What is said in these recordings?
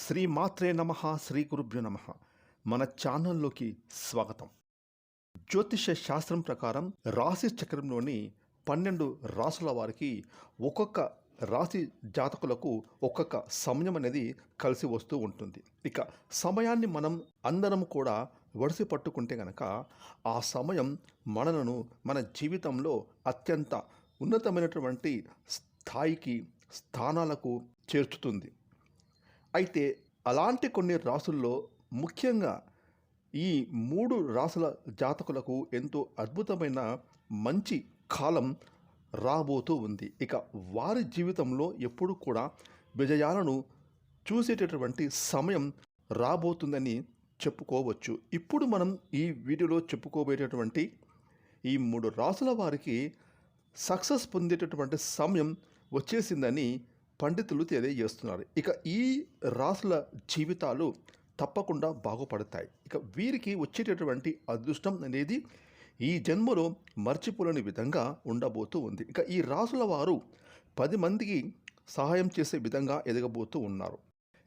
శ్రీమాత్రే నమః, శ్రీ గురుభ్యో నమః. మన ఛానల్లోకి స్వాగతం. జ్యోతిష శాస్త్రం ప్రకారం రాశి చక్రంలోని 12 రాసుల వారికి ఒక్కొక్క రాశి జాతకులకు ఒక్కొక్క సమయం అనేది కలిసి వస్తూ ఉంటుంది. ఇక సమయాన్ని మనం అందరం కూడా వడిసి పట్టుకుంటే గనక ఆ సమయం మనలను మన జీవితంలో అత్యంత ఉన్నతమైనటువంటి స్థాయికి స్థానాలకు చేర్చుతుంది. అయితే అలాంటి కొన్ని రాసుల్లో ముఖ్యంగా ఈ 3 రాసుల జాతకులకు ఎంతో అద్భుతమైన మంచి కాలం రాబోతూ ఉంది. ఇక వారి జీవితంలో ఎప్పుడు కూడా విజయాలను చూసేటటువంటి సమయం రాబోతుందని చెప్పుకోవచ్చు. ఇప్పుడు మనం ఈ వీడియోలో చెప్పుకోబోయేటటువంటి ఈ 3 రాసుల వారికి సక్సెస్ పొందేటటువంటి సమయం వచ్చేసిందని పండితులు తెలియజేస్తున్నారు. ఇక ఈ రాసుల జీవితాలు తప్పకుండా బాగుపడతాయి. ఇక వీరికి వచ్చేటటువంటి అదృష్టం అనేది ఈ జన్మలో మర్చిపోలేని విధంగా ఉండబోతూ ఉంది. ఇక ఈ రాసుల వారు 10 మందికి సహాయం చేసే విధంగా ఎదగబోతూ ఉన్నారు.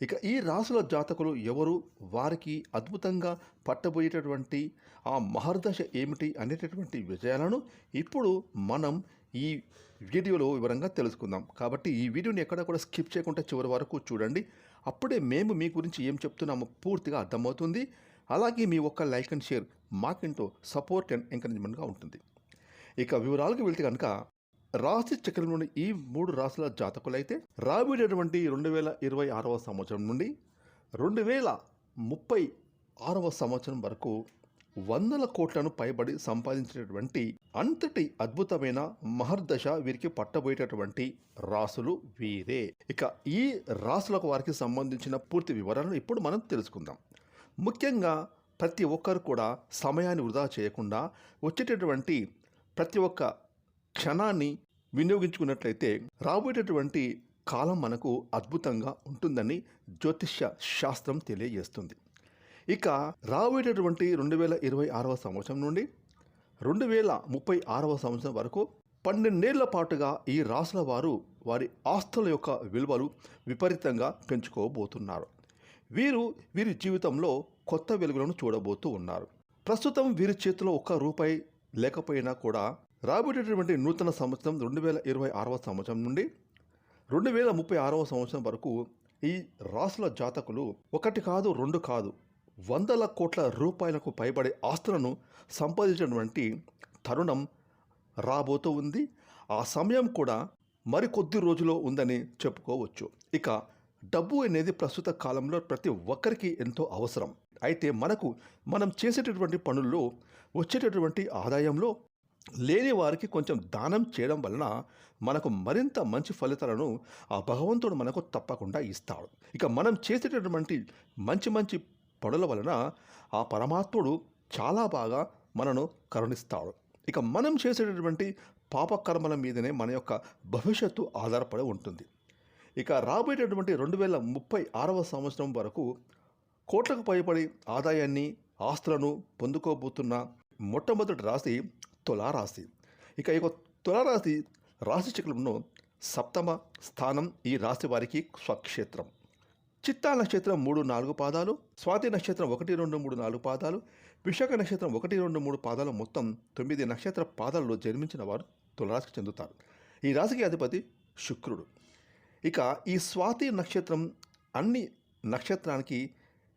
ఇక ఈ రాసుల జాతకులు ఎవరు, వారికి అద్భుతంగా పట్టబోయేటటువంటి ఆ మహర్దశ ఏమిటి అనేటటువంటి విజయాలను ఇప్పుడు మనం ఈ వీడియోలో వివరంగా తెలుసుకుందాం. కాబట్టి ఈ వీడియోని ఎక్కడ కూడా స్కిప్ చేయకుండా చివరి వరకు చూడండి. అప్పుడే మేము మీ గురించి ఏం చెప్తున్నామో పూర్తిగా అర్థమవుతుంది. అలాగే మీ ఒక్క లైక్ అండ్ షేర్ మాకెంతో సపోర్ట్ అండ్ ఎంకరేజ్మెంట్గా ఉంటుంది. ఇక వివరాలకు వెళ్తే కనుక రాశి చక్రంలోని ఈ 3 రాశుల జాతకులైతే రాబోయేటటువంటి 2026వ సంవత్సరం నుండి 2036వ సంవత్సరం వరకు 100 కోట్లను పైబడి సంపాదించినటువంటి అంతటి అద్భుతమైన మహర్దశ వీరికి పట్టబోయేటటువంటి రాసులు వీరే. ఇక ఈ రాసులకు వారికి సంబంధించిన పూర్తి వివరాలను ఇప్పుడు మనం తెలుసుకుందాం. ముఖ్యంగా ప్రతి ఒక్కరు కూడా సమయాన్ని వృధా చేయకుండా వచ్చేటటువంటి ప్రతి ఒక్క క్షణాన్ని వినియోగించుకున్నట్లయితే రాబోయేటటువంటి కాలం మనకు అద్భుతంగా ఉంటుందని జ్యోతిష్య శాస్త్రం తెలియజేస్తుంది. ఇక రాబోయేటటువంటి 2026వ సంవత్సరం నుండి 2036వ సంవత్సరం వరకు 12 ఏళ్ల పాటుగా ఈ రాసుల వారు వారి ఆస్తుల యొక్క విలువలు విపరీతంగా పెంచుకోబోతున్నారు. వీరి జీవితంలో కొత్త వెలుగులను చూడబోతూ ఉన్నారు. ప్రస్తుతం వీరి చేతిలో ఒక్క రూపాయి లేకపోయినా కూడా రాబోయేటటువంటి నూతన సంవత్సరం 2026వ సంవత్సరం నుండి 2036వ సంవత్సరం వరకు ఈ రాసుల జాతకులు 1 కాదు 2 కాదు 100 కోట్ల రూపాయలకు పైబడే ఆస్తులను సంపాదించినటువంటి తరుణం రాబోతూ ఉంది. ఆ సమయం కూడా మరికొద్ది రోజులో ఉందని చెప్పుకోవచ్చు. ఇక డబ్బు అనేది ప్రస్తుత కాలంలో ప్రతి ఒక్కరికి ఎంతో అవసరం. అయితే మనం చేసేటటువంటి పనుల్లో వచ్చేటటువంటి ఆదాయంలో లేని వారికి కొంచెం దానం చేయడం వలన మనకు మరింత మంచి ఫలితాలను ఆ భగవంతుడు మనకు తప్పకుండా ఇస్తాడు. ఇక మనం చేసేటటువంటి మంచి పనుల వలన ఆ పరమాత్ముడు చాలా బాగా మనను కరుణిస్తాడు. ఇక మనం చేసేటటువంటి పాపకర్మల మీదనే మన యొక్క భవిష్యత్తు ఆధారపడి ఉంటుంది. ఇక రాబోయేటటువంటి 2036వ సంవత్సరం వరకు కోట్లకు పైబడి ఆదాయాన్ని ఆస్తులను పొందుకోబోతున్న మొట్టమొదటి రాశి తులారాశి. ఇక తులారాశి రాశి చక్రంలో 7వ స్థానం ఈ రాశి వారికి స్వక్షేత్రం. చిత్తా నక్షత్రం 3-4 పాదాలు, స్వాతి నక్షత్రం 1-2-3-4 పాదాలు, విశాఖ నక్షత్రం 1-2-3 పాదాలు, మొత్తం 9 నక్షత్ర పాదాలలో జన్మించిన వారు తులారాశికి చెందుతారు. ఈ రాశికి అధిపతి శుక్రుడు. ఇక ఈ స్వాతి నక్షత్రం అన్ని నక్షత్రానికి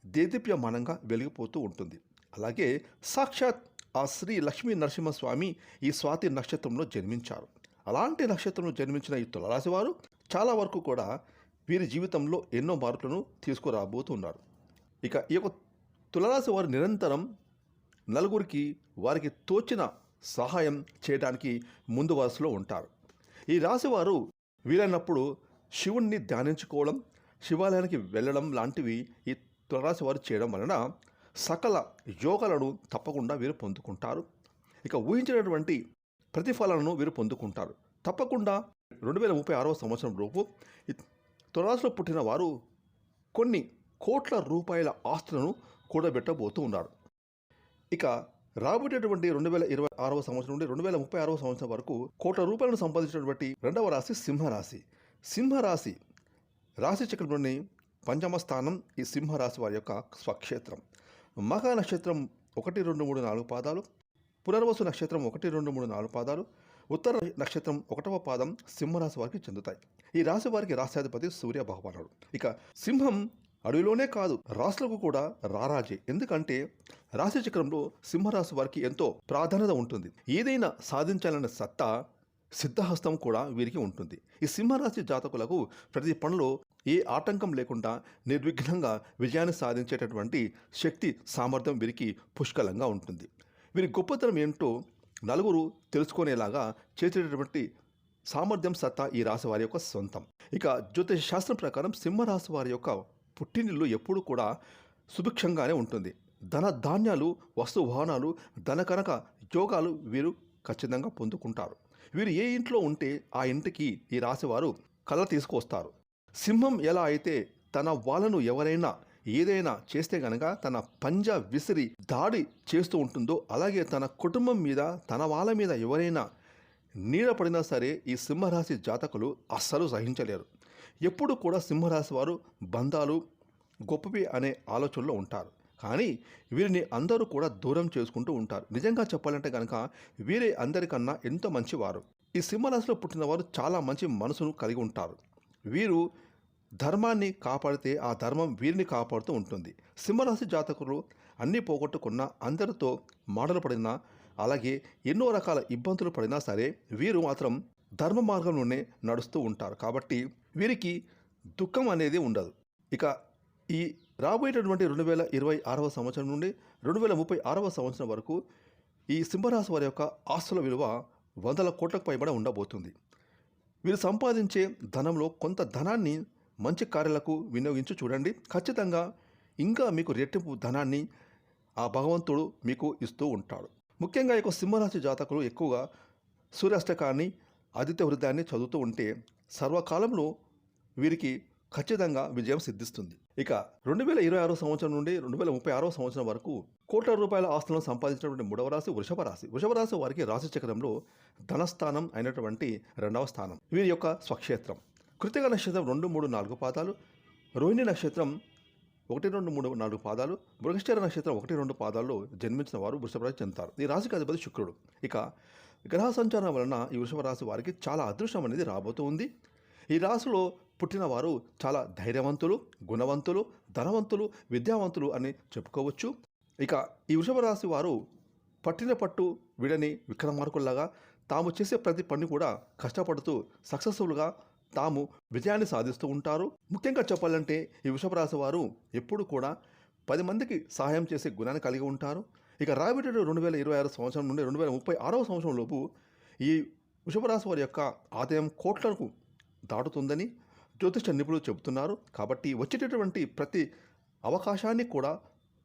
దేదీప్యమానంగా వెలిగిపోతూ ఉంటుంది. అలాగే సాక్షాత్ ఆ శ్రీ లక్ష్మీ నరసింహస్వామి ఈ స్వాతి నక్షత్రంలో జన్మించారు. అలాంటి నక్షత్రంలో జన్మించిన ఈ తులారాశి వారు చాలా వరకు కూడా వీరి జీవితంలో ఎన్నో మార్పులను తీసుకురాబోతున్నారు. ఇక ఈ యొక్క తులారాశి వారు నిరంతరం నలుగురికి వారికి తోచిన సహాయం చేయడానికి ముందు వరుసలో ఉంటారు. ఈ రాశి వారు వీలైనప్పుడు శివుణ్ణి ధ్యానించుకోవడం, శివాలయానికి వెళ్ళడం లాంటివి ఈ తులారాశి వారు చేయడం వలన సకల యోగాలను తప్పకుండా వీరు పొందుకుంటారు. ఇక ఊహించినటువంటి ప్రతిఫలాలను వీరు పొందుకుంటారు. తప్పకుండా 2036వ సంవత్సరం లోపు తులారాశిలో పుట్టిన వారు కొన్ని కోట్ల రూపాయల ఆస్తులను కూడబెట్టబోతూ ఉన్నారు. ఇక రాబోయేటటువంటి 2026వ సంవత్సరం నుండి 2036వ సంవత్సరం వరకు కోట్ల రూపాయలను సంపాదించినటువంటి 2వ రాశి సింహరాశి. సింహరాశి రాశి చక్రంలోని పంచమ స్థానం ఈ సింహరాశి వారి యొక్క స్వక్షేత్రం. మఖ నక్షత్రం 1, 2, 3, 4 పాదాలు, పునర్వసు నక్షత్రం 1, 2, 3, 4 పాదాలు, ఉత్తర నక్షత్రం 1వ పాదం సింహరాశి వారికి చెందుతాయి. ఈ రాశి వారికి రాశ్యాధిపతి సూర్య భగవానుడు. ఇక సింహం అడవిలోనే కాదు, రాశులకు కూడా రారాజే. ఎందుకంటే రాశి చక్రంలో సింహరాశి వారికి ఎంతో ప్రాధాన్యత ఉంటుంది. ఏదైనా సాధించాలనే సత్తా, సిద్ధహస్తం కూడా వీరికి ఉంటుంది. ఈ సింహరాశి జాతకులకు ప్రతి పనిలో ఏ ఆటంకం లేకుండా నిర్విఘ్నంగా విజయాన్ని సాధించేటటువంటి శక్తి, సామర్థ్యం వీరికి పుష్కలంగా ఉంటుంది. వీరి గొప్పతనం ఏంటో నలుగురు తెలుసుకునేలాగా చేసేటటువంటి సామర్థ్యం, సత్తా ఈ రాశి వారి యొక్క సొంతం. ఇక జ్యోతిష శాస్త్రం ప్రకారం సింహరాశి వారి యొక్క పుట్టినిల్లు ఎప్పుడు కూడా సుభిక్షంగానే ఉంటుంది. ధన ధాన్యాలు, వస్తు వాహనాలు, ధన కనక యోగాలు వీరు ఖచ్చితంగా పొందుకుంటారు. వీరు ఏ ఇంట్లో ఉంటే ఆ ఇంటికి ఈ రాశివారు కళ తీసుకువస్తారు. సింహం ఎలా అయితే తన వాళ్ళను ఎవరైనా ఏదైనా చేస్తే గనక తన పంజా విసిరి దాడి చేస్తూ ఉంటుందో, అలాగే తన కుటుంబం మీద, తన వాళ్ళ మీద ఎవరైనా నీడ పడినా సరే ఈ సింహరాశి జాతకులు అస్సలు సహించలేరు. ఎప్పుడు కూడా సింహరాశి వారు బంధాలు గొప్పవి అనే ఆలోచనలో ఉంటారు. కానీ వీరిని అందరూ కూడా దూరం చేసుకుంటూ ఉంటారు. నిజంగా చెప్పాలంటే కనుక వీరే అందరికన్నా ఎంతో మంచివారు. ఈ సింహరాశిలో పుట్టిన వారు చాలా మంచి మనసును కలిగి ఉంటారు. వీరు ధర్మాన్ని కాపాడితే ఆ ధర్మం వీరిని కాపాడుతూ ఉంటుంది. సింహరాశి జాతకులు అన్నీ పోగొట్టుకున్న, అందరితో మాటలు పడినా, అలాగే ఎన్నో రకాల ఇబ్బందులు పడినా సరే వీరు మాత్రం ధర్మ మార్గంలోనే నడుస్తూ ఉంటారు. కాబట్టి వీరికి దుఃఖం అనేది ఉండదు. ఇక ఈ రాబోయేటటువంటి 2026వ సంవత్సరం నుండి 2036వ సంవత్సరం వరకు ఈ సింహరాశి వారి యొక్క ఆస్తుల విలువ 100 కోట్లకు పైబడి ఉండబోతుంది. వీరు సంపాదించే ధనంలో కొంత ధనాన్ని మంచి కార్యాలకు వినియోగించి చూడండి. ఖచ్చితంగా ఇంకా మీకు రెట్టింపు ధనాన్ని ఆ భగవంతుడు మీకు ఇస్తూ ఉంటాడు. ముఖ్యంగా ఈ సింహరాశి జాతకులు ఎక్కువగా సూర్యాష్టకాన్ని, ఆదిత్య హృదయాన్ని చదువుతూ ఉంటే సర్వకాలంలో వీరికి ఖచ్చితంగా విజయం సిద్ధిస్తుంది. ఇక 2026 సంవత్సరం నుండి 2036 సంవత్సరం వరకు కోట్ల రూపాయల ఆస్తులను సంపాదించినటువంటి 3వ రాశి వృషభ రాశి. వృషభ రాశి వారికి రాశి చక్రంలో ధనస్థానం అయినటువంటి 2వ స్థానం వీరి యొక్క స్వక్షేత్రం. కృతిక నక్షత్రం 2, 3, 4 పాదాలు, రోహిణి నక్షత్రం 1, 2, 3, 4 పాదాలు, మృగశిర నక్షత్రం 1, 2 పాదాల్లో జన్మించిన వారు వృషభ రాశి చెందుతారు. ఈ రాశికి అధిపతి శుక్రుడు. ఇక గ్రహ సంచారం వలన ఈ వృషభ రాశి వారికి చాలా అదృష్టం అనేది రాబోతూ ఉంది. ఈ రాశిలో పుట్టిన వారు చాలా ధైర్యవంతులు, గుణవంతులు, ధనవంతులు, విద్యావంతులు అని చెప్పుకోవచ్చు. ఇక ఈ వృషభ రాశి వారు పట్టిన పట్టు విడని విక్రమార్కుల్లాగా తాము చేసే ప్రతి పని కూడా కష్టపడుతూ సక్సెస్ఫుల్గా తాము విజయాన్ని సాధిస్తూ ఉంటారు. ముఖ్యంగా చెప్పాలంటే ఈ వృషభ రాశి వారు ఎప్పుడు కూడా 10 మందికి సహాయం చేసే గుణాన్ని కలిగి ఉంటారు. ఇక రాబోయే 2026 సంవత్సరం నుండి 2036వ సంవత్సరం లోపు ఈ వృషభ రాశి వారి యొక్క ఆదాయం కోట్లకు దాటుతుందని జ్యోతిష నిపుణులు చెబుతున్నారు. కాబట్టి వచ్చేటటువంటి ప్రతి అవకాశాన్ని కూడా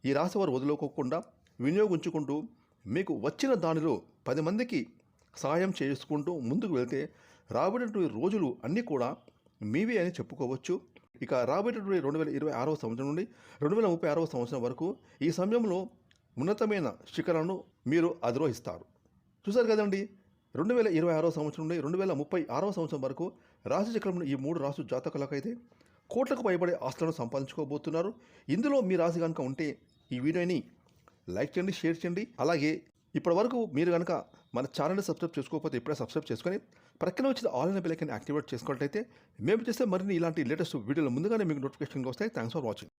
ఈ రాశి వారు వదులుకోకుండా వినియోగించుకుంటూ మీకు వచ్చిన దానిలో 10 మందికి సహాయం చేసుకుంటూ ముందుకు వెళ్తే రాబోయేటువంటి రోజులు అన్నీ కూడా మీవే అని చెప్పుకోవచ్చు. ఇక రాబోయేటువంటి 2026వ సంవత్సరం నుండి 2036వ సంవత్సరం వరకు ఈ సమయంలో ఉన్నతమైన శిఖరాలను మీరు అధిరోహిస్తారు. చూసారు కదండి, 2026వ సంవత్సరం నుండి 2036వ సంవత్సరం వరకు రాశి చక్రంలో ఈ 3 రాశి జాతకులకైతే కోట్లకు పైబడే ఆస్తులను సంపాదించుకోబోతున్నారు. ఇందులో మీ రాశి కనుక ఉంటే ఈ వీడియోని లైక్ చేయండి, షేర్ చేయండి. అలాగే ఇప్పటి వరకు మీరు కనుక మన ఛానల్ని సబ్స్క్రైబ్ చేసుకోకపోతే ఇప్పుడే సబ్స్క్రైబ్ చేసుకొని ప్రక్కన వచ్చిన ఆల్ అనే బెల్ ఐకాన్ యాక్టివేట్ చేసుకున్నట్లయితే మేము చేసే మరిన్ని ఇలాంటి లేటెస్ట్ వీడియోలు ముందుగానే మీకు నోటిఫికేషన్గా వస్తాయి. Thanks for watching.